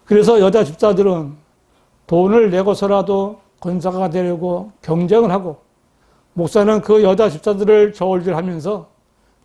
그래서 여자 집사들은 돈을 내고서라도 권사가 되려고 경쟁을 하고, 목사는 그 여자 집사들을 저울질하면서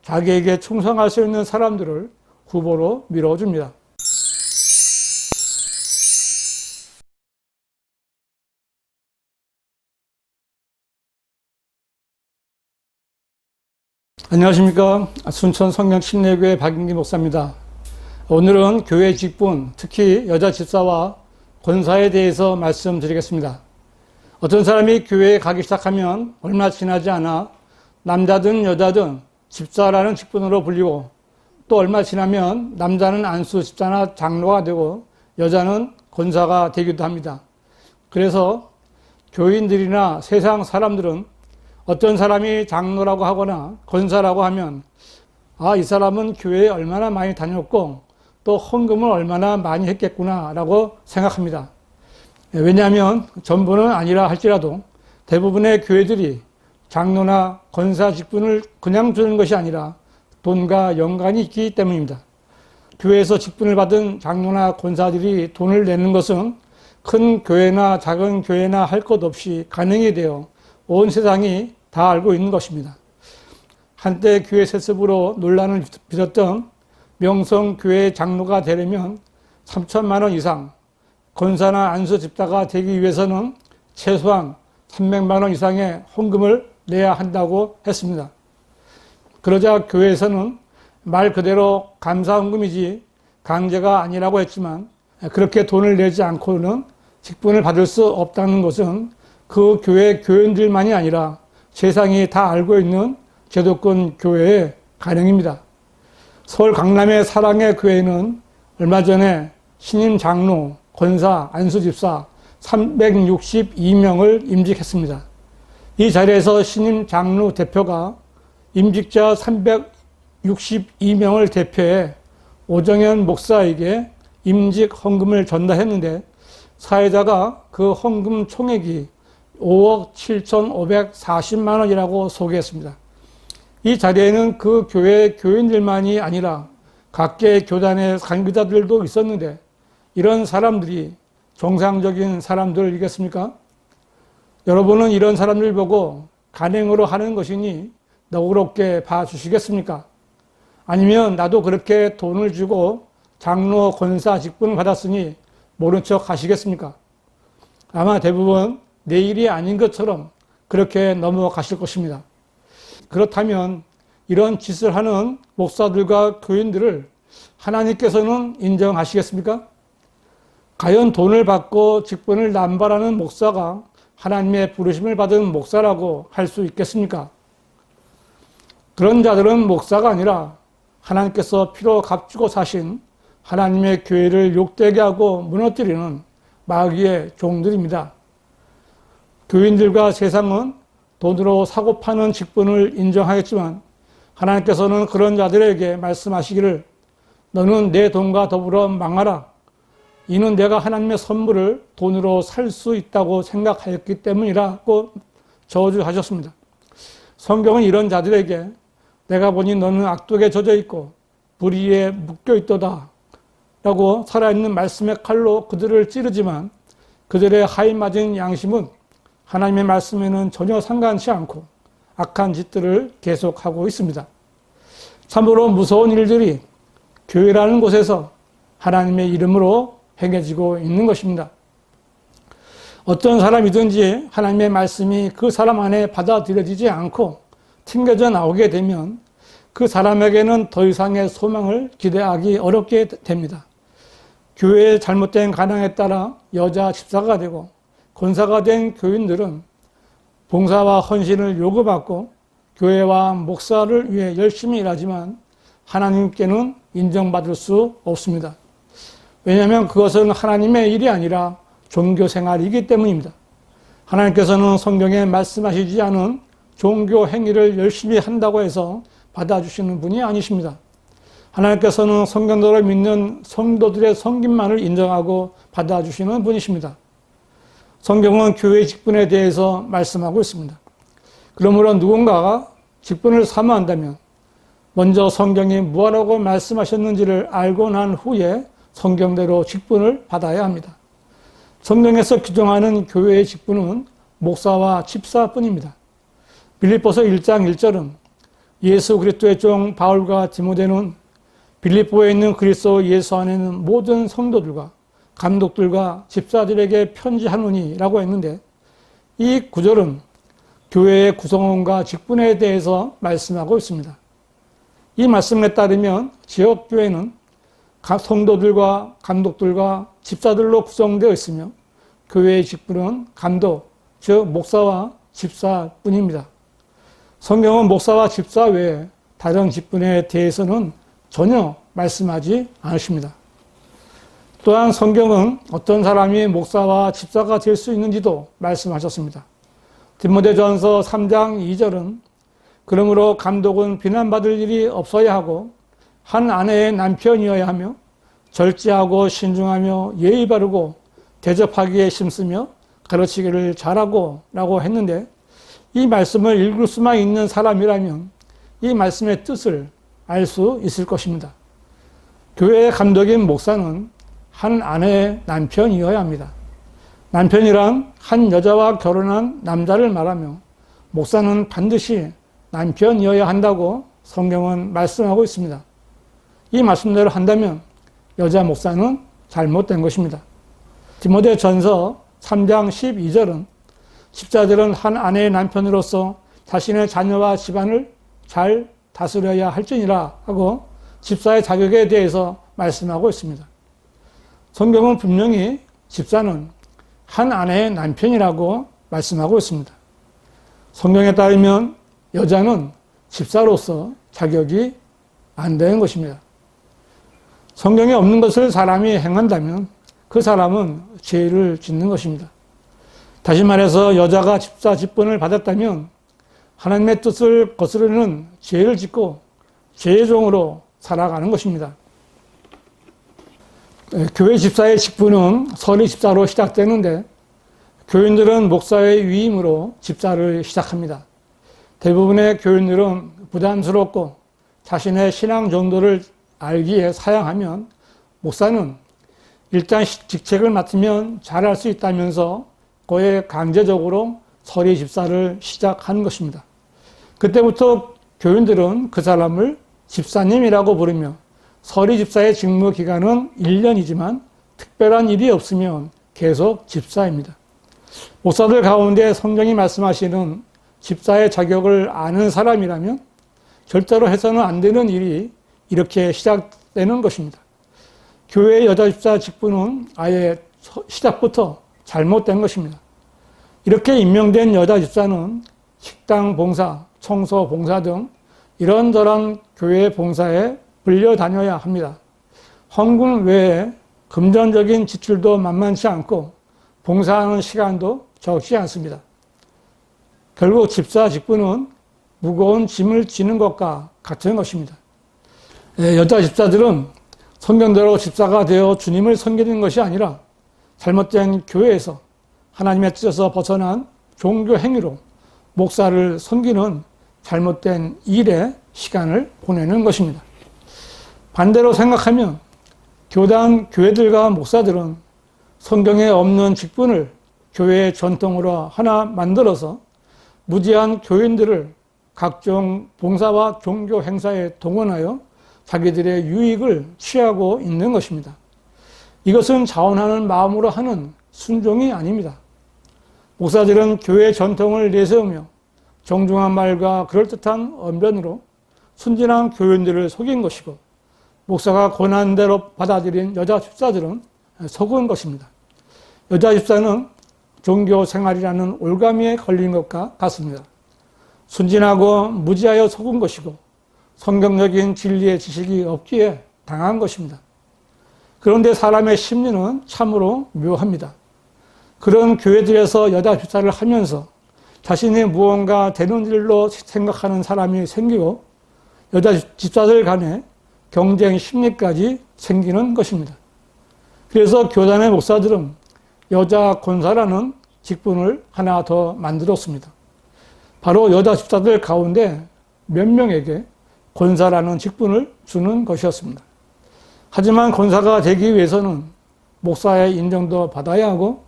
자기에게 충성할 수 있는 사람들을 후보로 밀어줍니다. 안녕하십니까. 순천 성령침례교회 박인기 목사입니다. 오늘은 교회 직분, 특히 여자 집사와 권사에 대해서 말씀드리겠습니다. 어떤 사람이 교회에 가기 시작하면 얼마 지나지 않아 남자든 여자든 집사라는 직분으로 불리고, 또 얼마 지나면 남자는 안수 집사나 장로가 되고 여자는 권사가 되기도 합니다. 그래서 교인들이나 세상 사람들은 어떤 사람이 장로라고 하거나 권사라고 하면, 이 사람은 교회에 얼마나 많이 다녔고 또 헌금을 얼마나 많이 했겠구나 라고 생각합니다. 왜냐하면 전부는 아니라 할지라도 대부분의 교회들이 장로나 권사 직분을 그냥 주는 것이 아니라 돈과 연관이 있기 때문입니다. 교회에서 직분을 받은 장로나 권사들이 돈을 내는 것은 큰 교회나 작은 교회나 할 것 없이 가능이 되어 온 세상이 다 알고 있는 것입니다. 한때 교회 세습으로 논란을 빚었던 명성교회 장로가 되려면 3천만 원 이상, 권사나 안수 집사가 되기 위해서는 최소한 300만 원 이상의 헌금을 내야 한다고 했습니다. 그러자 교회에서는 말 그대로 감사헌금이지 강제가 아니라고 했지만, 그렇게 돈을 내지 않고는 직분을 받을 수 없다는 것은 그 교회 교인들만이 아니라 세상이 다 알고 있는 제도권 교회의 가령입니다. 서울 강남의 사랑의 교회는 얼마 전에 신임 장로, 권사, 안수집사 362명을 임직했습니다. 이 자리에서 신임 장로 대표가 임직자 362명을 대표해 오정현 목사에게 임직 헌금을 전달했는데, 사회자가 그 헌금 총액이 5억 7,540만 원이라고 소개했습니다. 이 자리에는 그 교회 교인들만이 아니라 각계 교단의 관계자들도 있었는데, 이런 사람들이 정상적인 사람들이겠습니까? 여러분은 이런 사람들 보고 간행으로 하는 것이니 너그럽게 봐주시겠습니까? 아니면 나도 그렇게 돈을 주고 장로, 권사 직분을 받았으니 모른 척 하시겠습니까? 아마 대부분 내 일이 아닌 것처럼 그렇게 넘어가실 것입니다. 그렇다면 이런 짓을 하는 목사들과 교인들을 하나님께서는 인정하시겠습니까? 과연 돈을 받고 직분을 남발하는 목사가 하나님의 부르심을 받은 목사라고 할 수 있겠습니까? 그런 자들은 목사가 아니라 하나님께서 피로 값주고 사신 하나님의 교회를 욕되게 하고 무너뜨리는 마귀의 종들입니다. 교인들과 세상은 돈으로 사고 파는 직분을 인정하겠지만, 하나님께서는 그런 자들에게 말씀하시기를 너는 내 돈과 더불어 망하라. 이는 내가 하나님의 선물을 돈으로 살 수 있다고 생각하였기 때문이라고 저주하셨습니다. 성경은 이런 자들에게 내가 보니 너는 악독에 젖어 있고 불의에 묶여 있도다 라고 살아있는 말씀의 칼로 그들을 찌르지만, 그들의 하이 맞은 양심은 하나님의 말씀에는 전혀 상관치 않고 악한 짓들을 계속하고 있습니다. 참으로 무서운 일들이 교회라는 곳에서 하나님의 이름으로 행해지고 있는 것입니다. 어떤 사람이든지 하나님의 말씀이 그 사람 안에 받아들여지지 않고 튕겨져 나오게 되면 그 사람에게는 더 이상의 소망을 기대하기 어렵게 됩니다. 교회의 잘못된 가능에 따라 여자 집사가 되고 권사가 된 교인들은 봉사와 헌신을 요구받고 교회와 목사를 위해 열심히 일하지만 하나님께는 인정받을 수 없습니다. 왜냐하면 그것은 하나님의 일이 아니라 종교 생활이기 때문입니다. 하나님께서는 성경에 말씀하시지 않은 종교 행위를 열심히 한다고 해서 받아주시는 분이 아니십니다. 하나님께서는 성경대로 믿는 성도들의 섬김만을 인정하고 받아주시는 분이십니다. 성경은 교회 직분에 대해서 말씀하고 있습니다. 그러므로 누군가가 직분을 사모한다면 먼저 성경이 무엇라고 말씀하셨는지를 알고 난 후에 성경대로 직분을 받아야 합니다. 성경에서 규정하는 교회의 직분은 목사와 집사뿐입니다. 빌립보서 1장 1절은 예수 그리스도의 종 바울과 디모데는 빌립보에 있는 그리스도 예수 안에 있는 모든 성도들과 감독들과 집사들에게 편지하노니 라고 했는데, 이 구절은 교회의 구성원과 직분에 대해서 말씀하고 있습니다. 이 말씀에 따르면 지역교회는 성도들과 감독들과 집사들로 구성되어 있으며 교회의 직분은 감독, 즉 목사와 집사뿐입니다. 성경은 목사와 집사 외에 다른 직분에 대해서는 전혀 말씀하지 않으십니다. 또한 성경은 어떤 사람이 목사와 집사가 될 수 있는지도 말씀하셨습니다. 디모데전서 3장 2절은 그러므로 감독은 비난받을 일이 없어야 하고 한 아내의 남편이어야 하며 절제하고 신중하며 예의 바르고 대접하기에 힘쓰며 가르치기를 잘하고 라고 했는데, 이 말씀을 읽을 수만 있는 사람이라면 이 말씀의 뜻을 알 수 있을 것입니다. 교회의 감독인 목사는 한 아내의 남편이어야 합니다. 남편이란 한 여자와 결혼한 남자를 말하며 목사는 반드시 남편이어야 한다고 성경은 말씀하고 있습니다. 이 말씀대로 한다면 여자 목사는 잘못된 것입니다. 디모데전서 3장 12절은 집사들은 한 아내의 남편으로서 자신의 자녀와 집안을 잘 다스려야 할지니라 하고 집사의 자격에 대해서 말씀하고 있습니다. 성경은 분명히 집사는 한 아내의 남편이라고 말씀하고 있습니다. 성경에 따르면 여자는 집사로서 자격이 안 되는 것입니다. 성경에 없는 것을 사람이 행한다면 그 사람은 죄를 짓는 것입니다. 다시 말해서 여자가 집사 직분을 받았다면 하나님의 뜻을 거스르는 죄를 짓고 죄의 종으로 살아가는 것입니다. 교회 집사의 직분은 서리 집사로 시작되는데 교인들은 목사의 위임으로 집사를 시작합니다. 대부분의 교인들은 부담스럽고 자신의 신앙 정도를 알기에 사양하면 목사는 일단 직책을 맡으면 잘할 수 있다면서 거의 강제적으로 서리 집사를 시작하는 것입니다. 그때부터 교인들은 그 사람을 집사님이라고 부르며 서리 집사의 직무 기간은 1년이지만 특별한 일이 없으면 계속 집사입니다. 목사들 가운데 성경이 말씀하시는 집사의 자격을 아는 사람이라면 절대로 해서는 안 되는 일이 이렇게 시작되는 것입니다. 교회의 여자 집사 직분은 아예 시작부터 잘못된 것입니다. 이렇게 임명된 여자 집사는 식당 봉사, 청소 봉사 등 이런저런 교회 봉사에 불려 다녀야 합니다. 헌금 외에 금전적인 지출도 만만치 않고 봉사하는 시간도 적지 않습니다. 결국 집사 직분은 무거운 짐을 지는 것과 같은 것입니다. 여자 집사들은 성경대로 집사가 되어 주님을 섬기는 것이 아니라 잘못된 교회에서 하나님의 뜻에서 벗어난 종교 행위로 목사를 섬기는 잘못된 일에 시간을 보내는 것입니다. 반대로 생각하면 교단, 교회들과 목사들은 성경에 없는 직분을 교회의 전통으로 하나 만들어서 무지한 교인들을 각종 봉사와 종교 행사에 동원하여 자기들의 유익을 취하고 있는 것입니다. 이것은 자원하는 마음으로 하는 순종이 아닙니다. 목사들은 교회의 전통을 내세우며 정중한 말과 그럴듯한 언변으로 순진한 교인들을 속인 것이고, 목사가 권한 대로 받아들인 여자 집사들은 속은 것입니다. 여자 집사는 종교 생활이라는 올가미에 걸린 것과 같습니다. 순진하고 무지하여 속은 것이고 성경적인 진리의 지식이 없기에 당한 것입니다. 그런데 사람의 심리는 참으로 묘합니다. 그런 교회들에서 여자 집사를 하면서 자신이 무언가 되는 일로 생각하는 사람이 생기고 여자 집사들 간에 경쟁 심리까지 생기는 것입니다. 그래서 교단의 목사들은 여자 권사라는 직분을 하나 더 만들었습니다. 바로 여자 집사들 가운데 몇 명에게 권사라는 직분을 주는 것이었습니다. 하지만 권사가 되기 위해서는 목사의 인정도 받아야 하고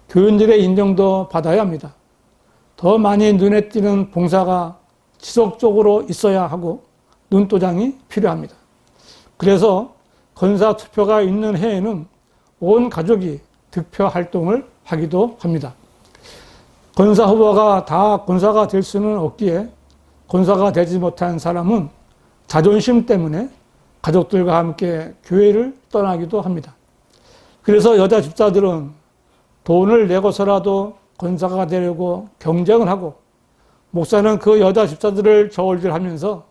교인들의 인정도 받아야 합니다. 더 많이 눈에 띄는 봉사가 지속적으로 있어야 하고 눈도장이 필요합니다. 그래서 권사 투표가 있는 해에는 온 가족이 득표 활동을 하기도 합니다. 권사 후보가 다 권사가 될 수는 없기에 권사가 되지 못한 사람은 자존심 때문에 가족들과 함께 교회를 떠나기도 합니다. 그래서 여자 집사들은 돈을 내고서라도 권사가 되려고 경쟁을 하고 목사는 그 여자 집사들을 저울질하면서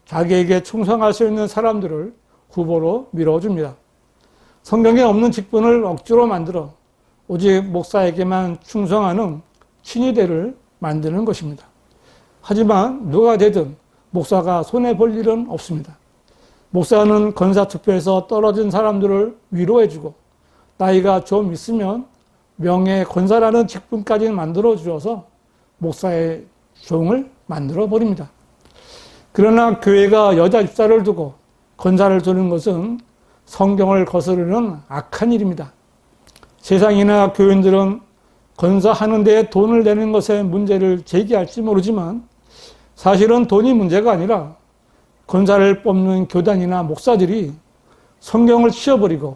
자기에게 충성할 수 있는 사람들을 후보로 밀어줍니다. 성경에 없는 직분을 억지로 만들어 오직 목사에게만 충성하는 친위대를 만드는 것입니다. 하지만 누가 되든 목사가 손해볼 일은 없습니다. 목사는 권사투표에서 떨어진 사람들을 위로해주고 나이가 좀 있으면 명예 권사라는 직분까지 만들어 주어서 목사의 종을 만들어 버립니다. 그러나 교회가 여자 집사를 두고 권사를 두는 것은 성경을 거스르는 악한 일입니다. 세상이나 교인들은 권사하는 데 돈을 내는 것에 문제를 제기할지 모르지만 사실은 돈이 문제가 아니라 권사를 뽑는 교단이나 목사들이 성경을 치워버리고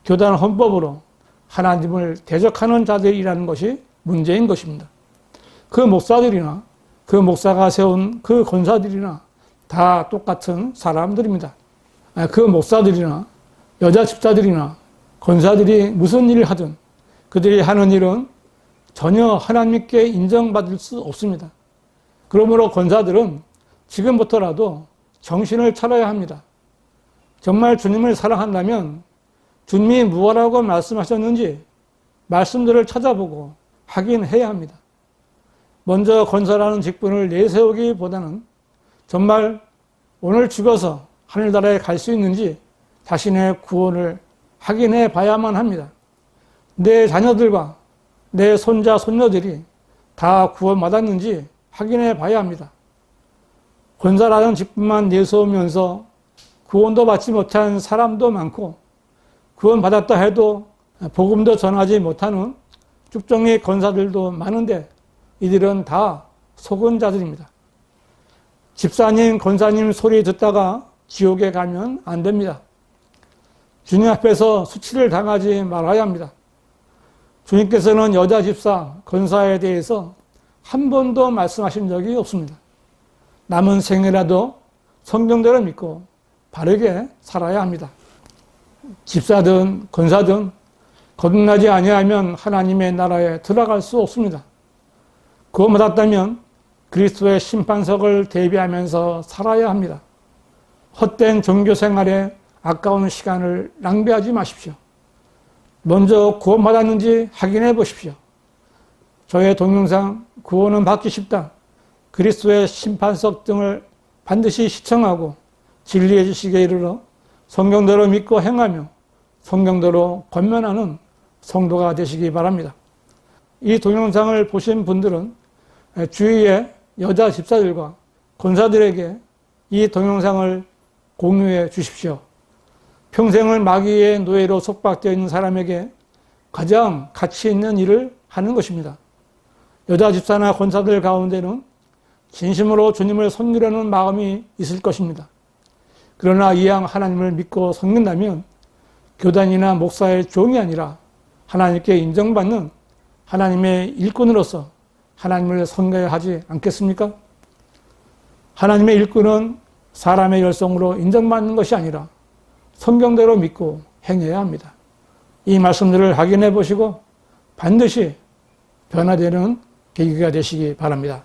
교단 헌법으로 하나님을 대적하는 자들이라는 것이 문제인 것입니다. 그 목사들이나 그 목사가 세운 그 권사들이나 다 똑같은 사람들입니다. 그 목사들이나 여자 집사들이나 권사들이 무슨 일을 하든 그들이 하는 일은 전혀 하나님께 인정받을 수 없습니다. 그러므로 권사들은 지금부터라도 정신을 차려야 합니다. 정말 주님을 사랑한다면 주님이 무엇라고 말씀하셨는지 말씀들을 찾아보고 확인해야 합니다. 먼저 권사라는 직분을 내세우기보다는 정말 오늘 죽어서 하늘나라에 갈 수 있는지 자신의 구원을 확인해 봐야만 합니다. 내 자녀들과 내 손자, 손녀들이 다 구원받았는지 확인해 봐야 합니다. 권사라는 직분만 내세우면서 구원도 받지 못한 사람도 많고 구원받았다 해도 복음도 전하지 못하는 쭉정이 권사들도 많은데 이들은 다 속은 자들입니다. 집사님, 권사님 소리 듣다가 지옥에 가면 안 됩니다. 주님 앞에서 수치를 당하지 말아야 합니다. 주님께서는 여자 집사, 권사에 대해서 한 번도 말씀하신 적이 없습니다. 남은 생이라도 성경대로 믿고 바르게 살아야 합니다. 집사든 권사든 거듭나지 아니하면 하나님의 나라에 들어갈 수 없습니다. 구원받았다면 그리스도의 심판석을 대비하면서 살아야 합니다. 헛된 종교 생활에 아까운 시간을 낭비하지 마십시오. 먼저 구원받았는지 확인해 보십시오. 저의 동영상 구원은 받기 쉽다. 그리스도의 심판석 등을 반드시 시청하고 진리의 지식에 이르러 성경대로 믿고 행하며 성경대로 권면하는 성도가 되시기 바랍니다. 이 동영상을 보신 분들은 주위의 여자 집사들과 권사들에게 이 동영상을 공유해 주십시오. 평생을 마귀의 노예로 속박되어 있는 사람에게 가장 가치 있는 일을 하는 것입니다. 여자 집사나 권사들 가운데는 진심으로 주님을 섬기려는 마음이 있을 것입니다. 그러나 이왕 하나님을 믿고 섬긴다면 교단이나 목사의 종이 아니라 하나님께 인정받는 하나님의 일꾼으로서 하나님을 섬겨야 하지 않겠습니까? 하나님의 일꾼은 사람의 열성으로 인정받는 것이 아니라 성경대로 믿고 행해야 합니다. 이 말씀들을 확인해 보시고 반드시 변화되는 계기가 되시기 바랍니다.